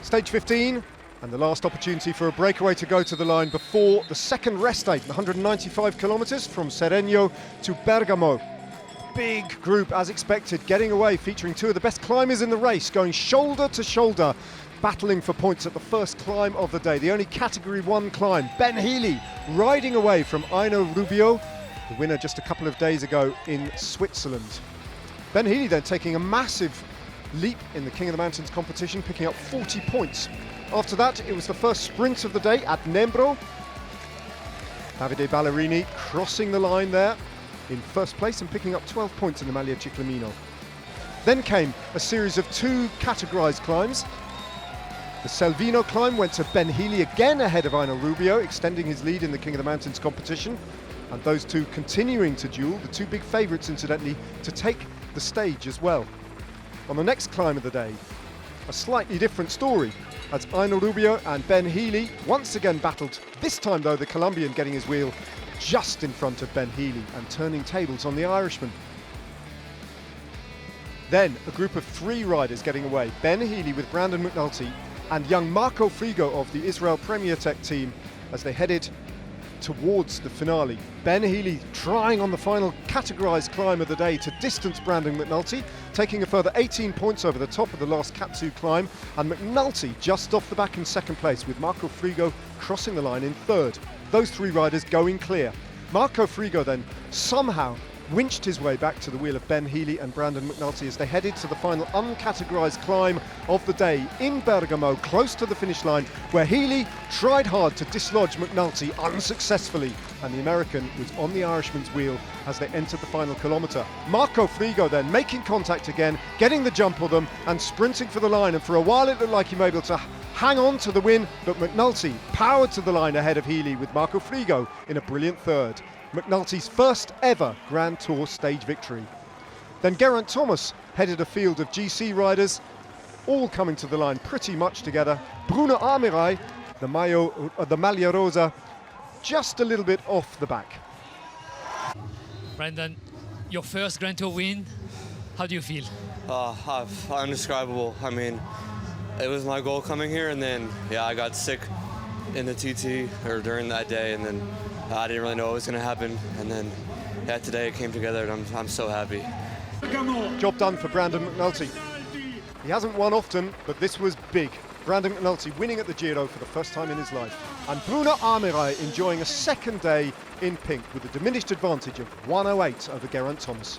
Stage 15, and the last opportunity for a breakaway to go to the line before the second rest day, 195 kilometres from Seregno to Bergamo. Big group as expected, getting away, featuring two of the best climbers in the race, going shoulder to shoulder, battling for points at the first climb of the day, the only Category 1 climb. Ben Healy riding away from Aino Rubio, the winner just a couple of days ago in Switzerland. Ben Healy then taking a massive leap in the King of the Mountains competition, picking up 40 points. After that, it was the first sprint of the day at Nembro. Davide Ballerini crossing the line there in first place and picking up 12 points in the Maglia Ciclamino. Then came a series of two categorised climbs. The Selvino climb went to Ben Healy, again ahead of Aino Rubio, extending his lead in the King of the Mountains competition. And those two continuing to duel, the two big favourites incidentally, to take the stage as well. On the next climb of the day, a slightly different story, as Aino Rubio and Ben Healy once again battled, this time though the Colombian getting his wheel just in front of Ben Healy and turning tables on the Irishman. Then a group of three riders getting away, Ben Healy with Brandon McNulty and young Marco Frigo of the Israel PremierTech team as they headed towards the finale. Ben Healy trying on the final categorised climb of the day to distance Brandon McNulty, taking a further 18 points over the top of the last Cat 2 climb, and McNulty just off the back in second place, with Marco Frigo crossing the line in third. Those three riders going clear. Marco Frigo then somehow winched his way back to the wheel of Ben Healy and Brandon McNulty as they headed to the final uncategorised climb of the day in Bergamo, close to the finish line, where Healy tried hard to dislodge McNulty unsuccessfully, and the American was on the Irishman's wheel as they entered the final kilometre. Marco Frigo then making contact again, getting the jump on them and sprinting for the line, and for a while it looked like he might be able to hang on to the win, but McNulty powered to the line ahead of Healy, with Marco Frigo in a brilliant third. McNulty's first ever Grand Tour stage victory. Then Geraint Thomas headed a field of GC riders, all coming to the line pretty much together. Bruno Armirai, the Maglia Rosa, just a little bit off the back. Brandon, your first Grand Tour win, how do you feel? Indescribable. I mean, it was my goal coming here, and then I got sick in the TT or during that day, and then I didn't really know what was going to happen, and then today it came together, and I'm so happy. Job done for Brandon McNulty. He hasn't won often, but this was big. Brandon McNulty winning at the Giro for the first time in his life, and Bruno Armirai enjoying a second day in pink with a diminished advantage of 1:08 over Geraint Thomas.